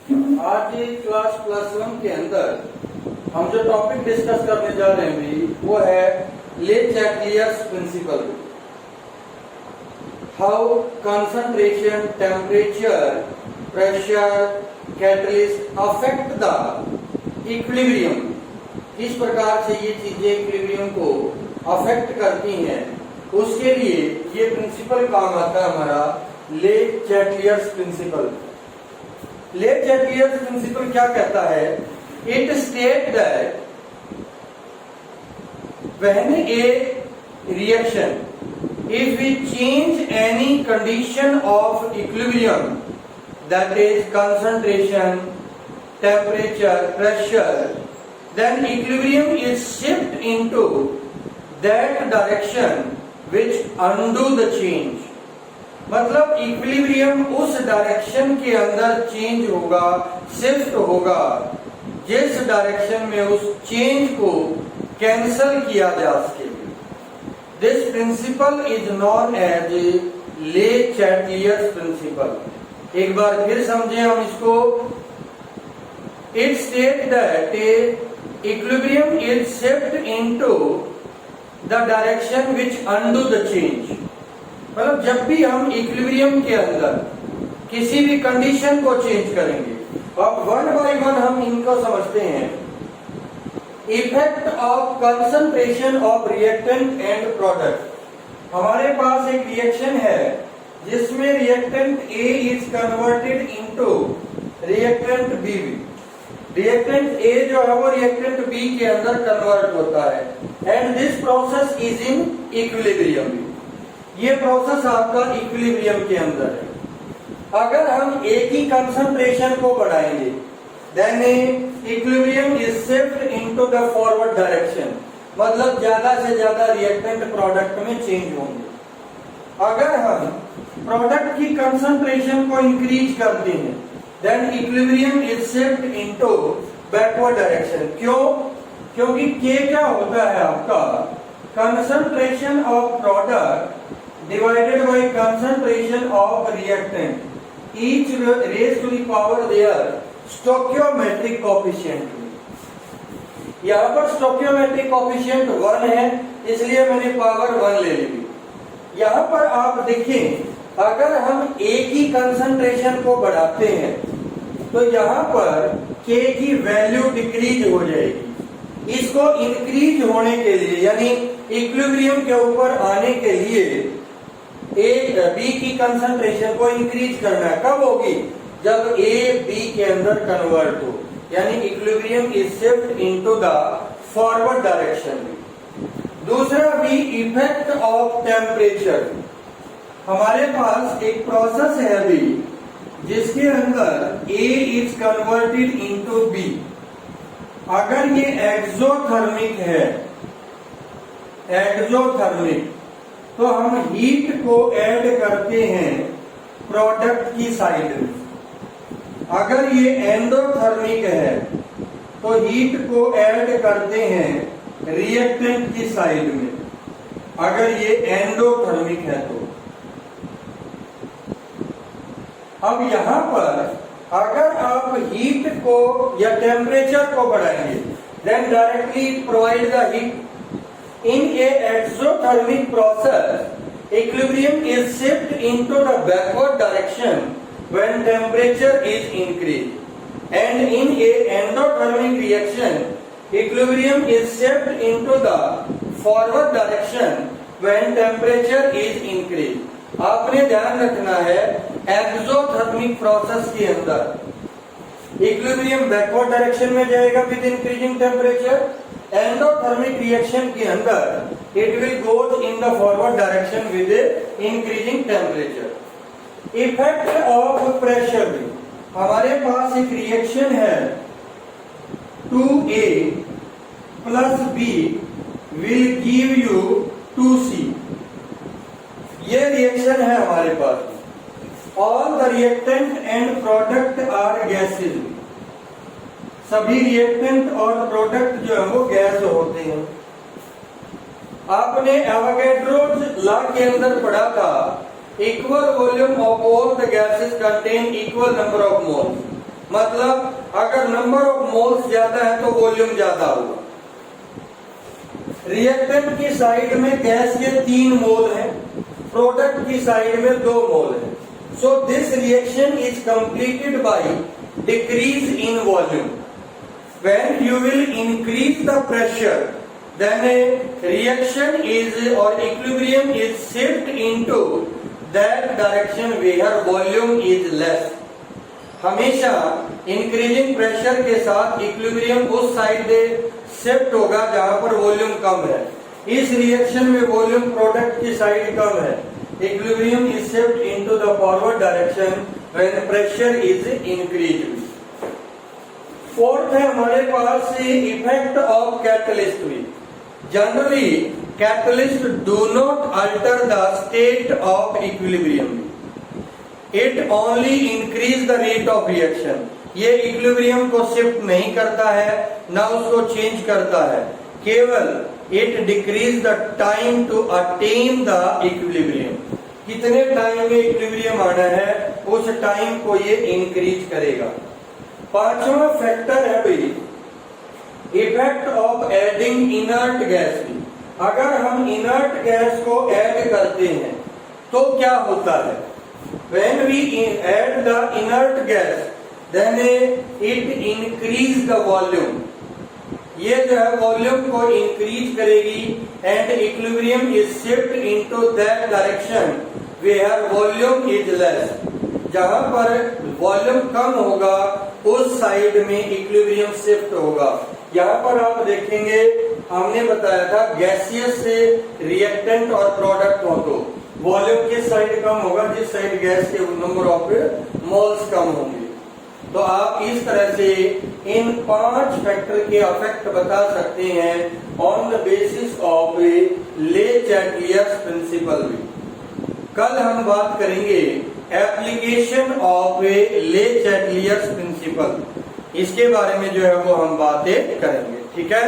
आज क्लास +1 के अंदर हम जो टॉपिक डिस्कस करने जा रहे हैं भी वो है Le Chatelier's principle. How concentration, temperature, pressure, catalyst affect the equilibrium. किस प्रकार से ये चीजें इक्विलिब्रियम को अफेक्ट करती हैं, उसके लिए ये प्रिंसिपल काम आता है हमारा ले चैटलियर्स प्रिंसिपल। ले चैटलियर्स प्रिंसिपल क्या कहता है? It state that when A reaction, if we change any condition of equilibrium, that is concentration, temperature, pressure, then equilibrium is shifted into that direction which undo the change। मतलब equilibrium उस direction के अंदर change होगा, shift होगा, जिस direction में उस change को कैंसल किया जा सके। This principle is known as Le Chatelier's principle. एक बार फिर समझें हम इसको। It state that equilibrium is shift into the direction which undo the change. मतलब जब भी हम इक्विलिब्रियम के अंदर किसी भी कंडीशन को चेंज करेंगे, अब वन बाय वन हम इनको समझते हैं। Effect of concentration of reactant and product. हमारे पास एक रिएक्शन है जिसमें reactant A is converted into reactant B. Reactant A जो है वो रिएक्टेंट बी के अंदर कन्वर्ट होता है and this process is in equilibrium. ये प्रोसेस आपका इक्विलिब्रियम के अंदर है। अगर हम एक ही कंसंट्रेशन को बढ़ाएंगे, then equilibrium is shift into the forward direction. मतलब ज्यादा से ज्यादा रिएक्टेंट प्रोडक्ट में चेंज होंगे। अगर हम प्रोडक्ट की कंसंट्रेशन को इंक्रीज करते हैं, then equilibrium is shift into backward direction. क्यों? क्योंकि के क्या होता है आपका concentration of product divided by concentration of reactant, each raised to the power their stoichiometric coefficient। यहाँ पर stoichiometric coefficient 1 है, इसलिए मैंने पावर 1 ले ली। यहाँ पर आप देखें, अगर हम एक ही कंसंट्रेशन को बढ़ाते हैं तो यहाँ पर K की वैल्यू डिक्रीज हो जाएगी। इसको इंक्रीज होने के लिए यानी इक्विलिब्रियम के ऊपर आने के लिए ए बी की कंसंट्रेशन को इंक्रीज करना है। कब होगी? जब ए बी के अंदर कन्वर्ट हो, यानी equilibrium is shift into the forward direction. दूसरा भी इफेक्ट ऑफ टेम्परेचर। हमारे पास एक प्रोसेस है अभी जिसके अंदर ए इज कन्वर्टेड इनटू बी। अगर ये एक्सोथर्मिक है, एक्सोथर्मिक, तो हम हीट को ऐड करते हैं प्रोडक्ट की साइड में। अगर ये एंडोथर्मिक है तो हीट को ऐड करते हैं रिएक्टेंट की साइड में। अगर ये एंडोथर्मिक है तो अब यहां पर अगर आप हीट को या टेम्परेचर को बढ़ाएंगे, then directly provide the heat. In a exothermic process, equilibrium is shifted into the backward direction when temperature is increased, and in a endothermic reaction, equilibrium is shifted into the forward direction when temperature is increased। आपने ध्यान रखना है, exothermic process के अंदर equilibrium backward direction में जाएगा with increasing temperature. Endothermic reaction के अंदर it will goes in the forward direction with increasing temperature. Effect of pressure भी। हमारे पास एक रिएक्शन है 2A plus B will give you 2C। ये रिएक्शन है हमारे पास। All the reactant and product are gases. सभी रिएक्टेंट और प्रोडक्ट जो है वो गैस होते हैं। आपने एवोगैड्रोस लॉ के अंदर पढ़ा था, equal volume of all the gases contain equal number of moles. मतलब अगर नंबर ऑफ मोल्स ज्यादा है तो वॉल्यूम ज्यादा होगा। रिएक्टेंट की साइड में गैस के 3 मोल है, प्रोडक्ट की साइड में 2 मोल है। So this reaction is completed by decrease in volume. When you will increase the pressure, then a reaction is or equilibrium is shift into that direction where volume is less. हमेशा increasing pressure के साथ equilibrium उस side से shift होगा जहां पर volume कम है। इस रिएक्शन में वॉल्यूम प्रोडक्ट की साइड कम है। Equilibrium is shift into the forward direction when pressure is increased. Fourth है हमारे पास इफेक्ट ऑफ कैटलिस्ट भी। Generally catalyst do not alter the state of equilibrium, it only increase the rate of reaction. ये equilibrium को shift नहीं करता है, ना उसको चेंज करता है, केवल it decrease the time to attain the equilibrium. कितने टाइम में इक्विलिब्रियम आना है उस टाइम को ये इंक्रीज करेगा। पांचवा फैक्टर है भाई effect of adding inert gas भी। अगर हम इनर्ट गैस को ऐड करते हैं तो क्या होता है? When we add the inert gas, then it increase the volume. ये जो है वॉल्यूम को इंक्रीज करेगी and equilibrium is shift into that direction where volume is less. जहां पर वॉल्यूम कम होगा उस साइड में इक्विलिब्रियम शिफ्ट होगा। यहाँ पर आप देखेंगे हमने बताया था गैसियस से रिएक्टेंट और प्रोडक्ट हो तो वॉल्यूम किस साइड कम होगा, जिस साइड गैस के नंबर ऑफ मोल्स कम होंगे। तो आप इस तरह से इन 5 फैक्टर के इफेक्ट बता सकते हैं ऑन द बेसिस ऑफ ले चैटलियर्स प्रिंसिपल भी। कल हम बात करेंगे एप्लीकेशन ऑफ ले चैटलियर्स प्रिंसिपल, इसके बारे में जो है वो हम बातें करेंगे। ठीक है।